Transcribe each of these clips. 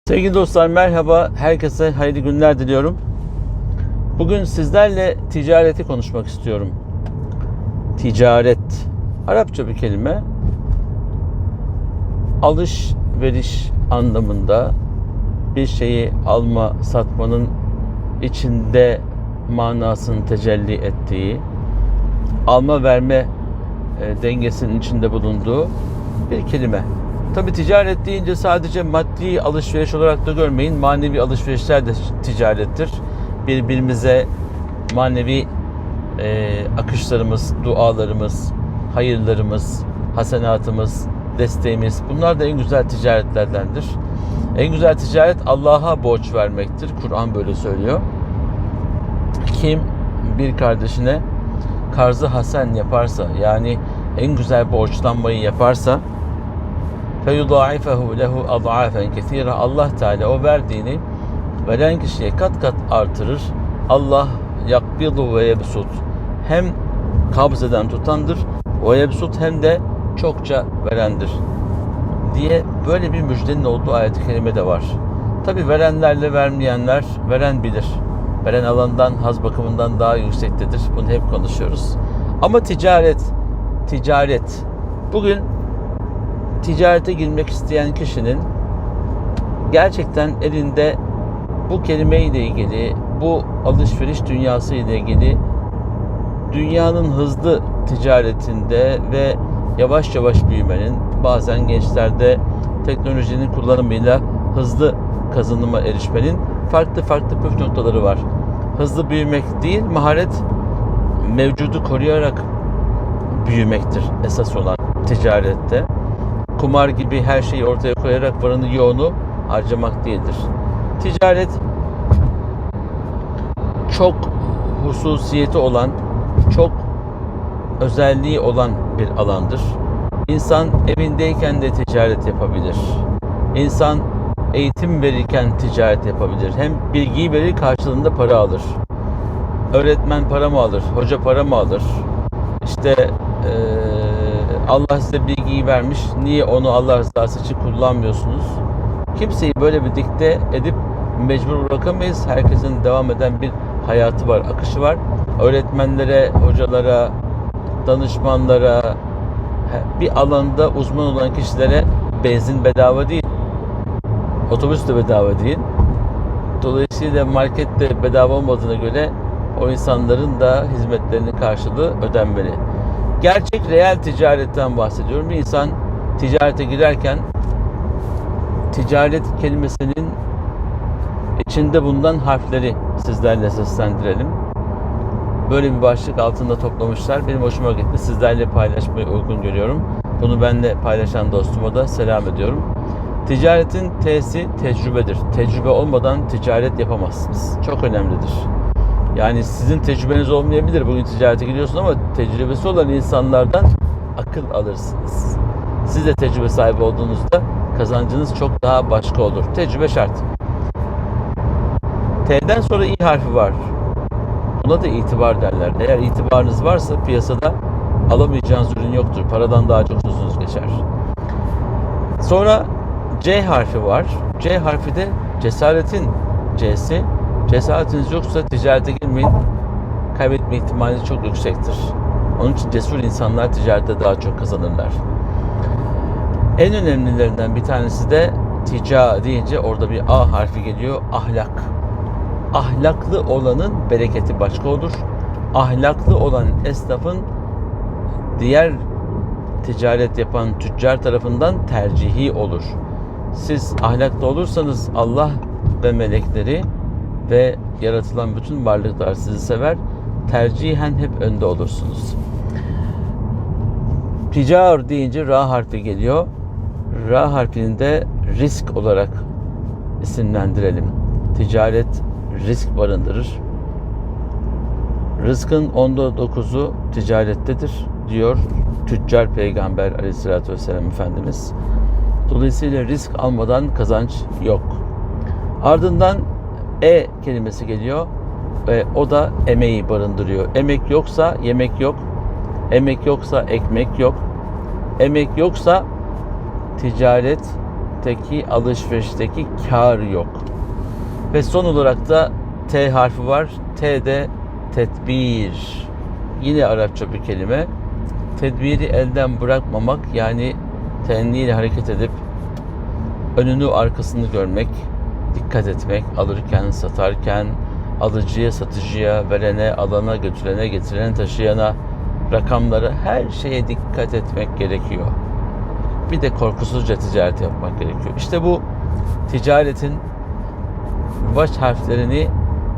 Sevgili dostlar merhaba, herkese hayırlı günler diliyorum. Bugün sizlerle ticareti konuşmak istiyorum. Ticaret, Arapça bir kelime. Alış-veriş anlamında bir şeyi alma, satmanın içinde manasını tecelli ettiği, alma-verme dengesinin içinde bulunduğu bir kelime. Tabii ticaret deyince sadece maddi alışveriş olarak da görmeyin. Manevi alışverişler de ticarettir. Birbirimize manevi akışlarımız, dualarımız, hayırlarımız, hasenatımız, desteğimiz, bunlar da en güzel ticaretlerdendir. En güzel ticaret Allah'a borç vermektir. Kur'an böyle söylüyor. Kim bir kardeşine karzı hasen yaparsa, yani en güzel borçlanmayı yaparsa, فَيُضَاعِفَهُ لَهُ أَضْعَافًا كَثِيرًا Allah Teala o verdiğini veren kişiye kat kat artırır. Allah yakbidu ve yebsut, hem kabz eden tutandır, ve yebsut hem de çokça verendir diye böyle bir müjdenin olduğu ayet-i kerimede var. Tabi verenlerle vermeyenler, veren bilir. Veren alandan, haz bakımından daha yüksektedir. Bunu hep konuşuyoruz. Ama ticaret. Bugün ticarete girmek isteyen kişinin gerçekten elinde bu kelimeyle ilgili, bu alışveriş dünyası ile ilgili, dünyanın hızlı ticaretinde ve yavaş yavaş büyümenin, bazen gençlerde teknolojinin kullanımıyla hızlı kazanıma erişmenin farklı püf noktaları var. Hızlı büyümek değil, maharet, mevcudu koruyarak büyümektir esas olan ticarette. Kumar gibi her şeyi ortaya koyarak varını yoğunu harcamak değildir. Ticaret çok hususiyeti olan, çok özelliği olan bir alandır. İnsan evindeyken de ticaret yapabilir. İnsan eğitim verirken ticaret yapabilir. Hem bilgiyi verir, karşılığında para alır. Öğretmen para mı alır? Hoca para mı alır? İşte Allah size bilgiyi vermiş, niye onu Allah rızası için kullanmıyorsunuz? Kimseyi böyle bir dikte edip mecbur bırakamayız. Herkesin devam eden bir hayatı var, akışı var. Öğretmenlere, hocalara, danışmanlara, bir alanda uzman olan kişilere benzin bedava değil, otobüs de bedava değil. Dolayısıyla markette bedava olmadığına göre o insanların da hizmetlerinin karşılığı ödenmeli. Gerçek, reel ticaretten bahsediyorum. Bir insan ticarete girerken ticaret kelimesinin içinde bulunan harfleri sizlerle seslendirelim. Böyle bir başlık altında toplamışlar. Benim hoşuma gitti. Sizlerle paylaşmayı uygun görüyorum. Bunu benimle paylaşan dostuma da selam ediyorum. Ticaretin T'si tecrübedir. Tecrübe olmadan ticaret yapamazsınız. Çok önemlidir. Yani sizin tecrübeniz olmayabilir. Bugün ticarete gidiyorsunuz ama tecrübesi olan insanlardan akıl alırsınız. Siz de tecrübe sahibi olduğunuzda kazancınız çok daha başka olur. Tecrübe şart. T'den sonra İ harfi var. Buna da itibar derler. Eğer itibarınız varsa piyasada alamayacağınız ürün yoktur. Paradan daha çok sözünüz geçer. Sonra C harfi var. C harfi de cesaretin C'si. Cesaretiniz yoksa ticarete girmeyin. Kaybetme ihtimaliniz çok yüksektir. Onun için cesur insanlar ticarette daha çok kazanırlar. En önemlilerinden bir tanesi de tica deyince orada bir A harfi geliyor. Ahlak. Ahlaklı olanın bereketi başka olur. Ahlaklı olan esnafın diğer ticaret yapan tüccar tarafından tercihi olur. Siz ahlaklı olursanız Allah ve melekleri ve yaratılan bütün varlıklar sizi sever. Tercihen hep önde olursunuz. Ticar deyince Ra harfi geliyor. Ra harfini de risk olarak isimlendirelim. Ticaret risk barındırır. Rızkın 9'u ticarettedir diyor tüccar peygamber aleyhissalatü vesselam Efendimiz. Dolayısıyla risk almadan kazanç yok. Ardından E kelimesi geliyor. Ve o da emeği barındırıyor. Emek yoksa yemek yok. Emek yoksa ekmek yok. Emek yoksa ticaretteki, alışverişteki kar yok. Ve son olarak da T harfi var. T de tedbir. Yine Arapça bir kelime. Tedbiri elden bırakmamak, yani tenliyle hareket edip önünü arkasını görmek, dikkat etmek, alırken, satarken, alıcıya, satıcıya, verene, alana, götürene, getirene, taşıyana, rakamlara, her şeye dikkat etmek gerekiyor. Bir de korkusuzca ticaret yapmak gerekiyor. İşte bu ticaretin baş harflerini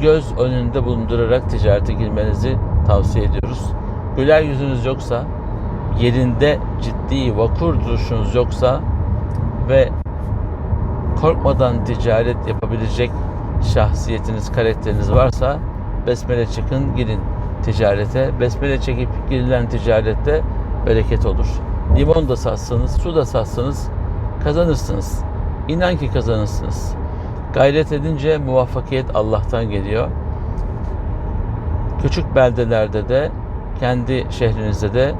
göz önünde bulundurarak ticarete girmenizi tavsiye ediyoruz. Güler yüzünüz yoksa, yerinde ciddi vakur duruşunuz yoksa ve korkmadan ticaret yapabilecek şahsiyetiniz, karakteriniz varsa besmele çıkın, girin ticarete. Besmele çekip girilen ticarette bereket olur. Limon da satsanız, su da satsanız kazanırsınız. İnan ki kazanırsınız. Gayret edince muvaffakiyet Allah'tan geliyor. Küçük beldelerde de, kendi şehrinizde de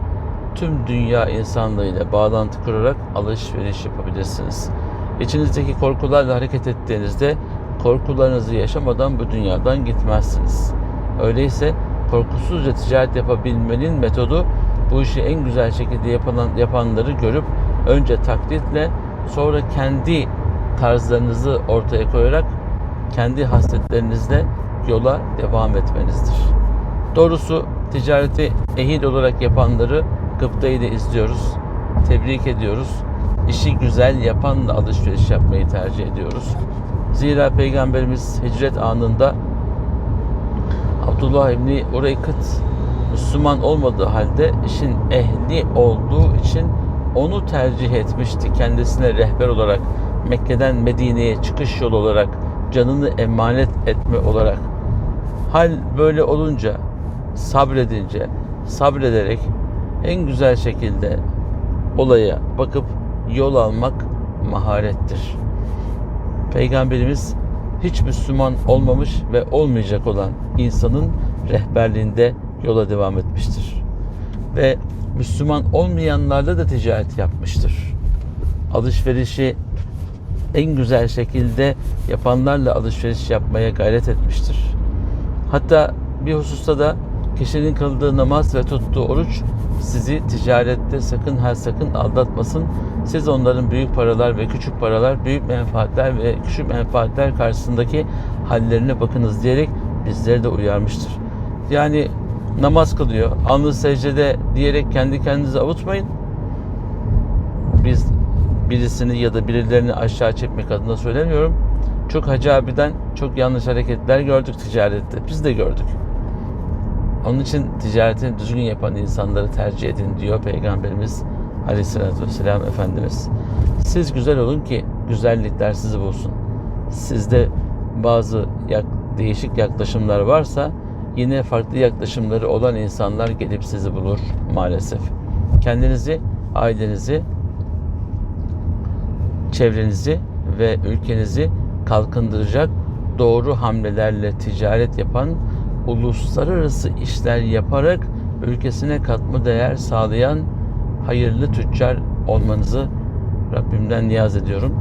tüm dünya insanlığıyla bağlantı kurarak alışveriş yapabilirsiniz. İçinizdeki korkularla hareket ettiğinizde korkularınızı yaşamadan bu dünyadan gitmezsiniz. Öyleyse korkusuzca ticaret yapabilmenin metodu, bu işi en güzel şekilde yapanları görüp önce taklitle, sonra kendi tarzlarınızı ortaya koyarak kendi hasletlerinizle yola devam etmenizdir. Doğrusu ticareti ehil olarak yapanları gıpta ile izliyoruz. Tebrik ediyoruz. İşi güzel yapanla alışveriş yapmayı tercih ediyoruz. Zira Peygamberimiz hicret anında Abdullah İbni Ureykıt Müslüman olmadığı halde işin ehli olduğu için onu tercih etmişti. Kendisine rehber olarak, Mekke'den Medine'ye çıkış yolu olarak, canını emanet etme olarak. Hal böyle olunca, sabredince, sabrederek en güzel şekilde olaya bakıp yol almak maharettir. Peygamberimiz hiç Müslüman olmamış ve olmayacak olan insanın rehberliğinde yola devam etmiştir. Ve Müslüman olmayanlarla da ticaret yapmıştır. Alışverişi en güzel şekilde yapanlarla alışveriş yapmaya gayret etmiştir. Hatta bir hususta da kişinin kıldığı namaz ve tuttuğu oruç sizi ticarette sakın ha sakın aldatmasın. Siz onların büyük paralar ve küçük paralar, büyük menfaatler ve küçük menfaatler karşısındaki hallerine bakınız diyerek bizleri de uyarmıştır. Yani namaz kılıyor, alnı secdede diyerek kendi kendinizi avutmayın. Biz birisini ya da birilerini aşağı çekmek adına söylemiyorum. Çok Hacı abiden çok yanlış hareketler gördük ticarette. Biz de gördük. Onun için ticaretini düzgün yapan insanları tercih edin diyor Peygamberimiz Aleyhisselatü Vesselam Efendimiz. Siz güzel olun ki güzellikler sizi bulsun. Sizde bazı değişik yaklaşımlar varsa yine farklı yaklaşımları olan insanlar gelip sizi bulur maalesef. Kendinizi, ailenizi, çevrenizi ve ülkenizi kalkındıracak doğru hamlelerle ticaret yapan, uluslararası işler yaparak ülkesine katma değer sağlayan hayırlı tüccar olmanızı Rabbimden niyaz ediyorum.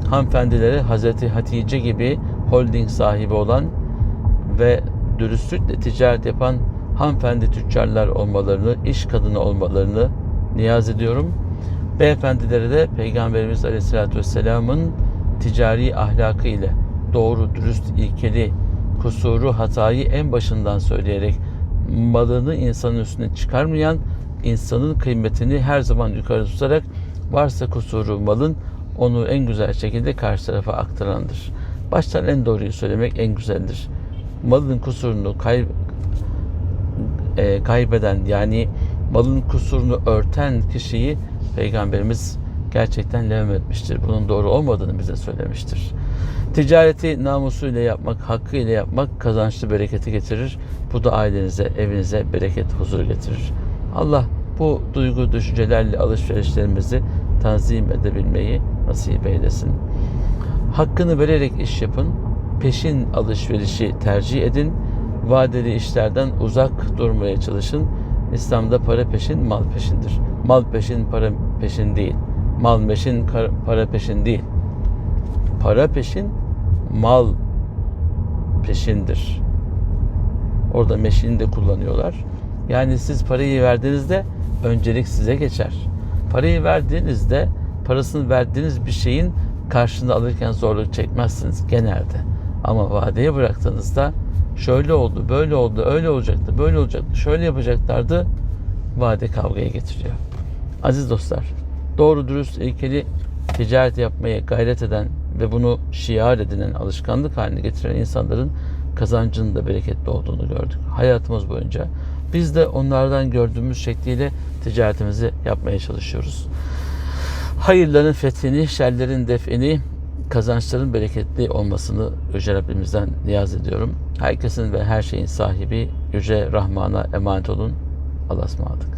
Hanımefendilere Hazreti Hatice gibi holding sahibi olan ve dürüstlükle ticaret yapan hanımefendi tüccarlar olmalarını, iş kadını olmalarını niyaz ediyorum. Beyefendilere de Peygamberimiz Aleyhisselatü Vesselam'ın ticari ahlakı ile doğru, dürüst, ilkeli, kusuru, hatayı en başından söyleyerek malını insanın üstüne çıkarmayan, insanın kıymetini her zaman yukarı tutarak varsa kusuru malın onu en güzel şekilde karşı tarafa aktarandır. Baştan en doğruyu söylemek en güzeldir. Malın kusurunu kaybeden, yani malın kusurunu örten kişiyi Peygamberimiz gerçekten levm etmiştir. Bunun doğru olmadığını bize söylemiştir. Ticareti namusuyla yapmak, hakkıyla yapmak kazançlı bereketi getirir. Bu da ailenize, evinize bereket, huzur getirir. Allah bu duygu, düşüncelerle alışverişlerimizi tanzim edebilmeyi nasip eylesin. Hakkını vererek iş yapın. Peşin alışverişi tercih edin vadeli işlerden uzak durmaya çalışın. İslam'da para peşin, mal peşindir. Mal peşin, para peşin değil. Mal peşin, para peşin değil. Para peşin, mal peşindir. Orada meşini de kullanıyorlar. Yani siz parayı verdiğinizde öncelik size geçer. Parayı verdiğinizde, parasını verdiğiniz bir şeyin karşılığını alırken zorluk çekmezsiniz genelde. Ama vadeye bıraktığınızda şöyle oldu, böyle oldu, öyle olacaktı, böyle olacaktı, şöyle yapacaklardı, vade kavgaya getiriyor. Aziz dostlar, doğru dürüst ilkeli ticaret yapmaya gayret eden ve bunu şiar edinen, alışkanlık haline getiren insanların kazancının da bereketli olduğunu gördük hayatımız boyunca. Biz de onlardan gördüğümüz şekliyle ticaretimizi yapmaya çalışıyoruz. Hayırların fethini, şerlerin defini, kazançların bereketli olmasını Yüce Rabbimizden niyaz ediyorum. Herkesin ve her şeyin sahibi Yüce Rahman'a emanet olun. Allah'a ısmarladık.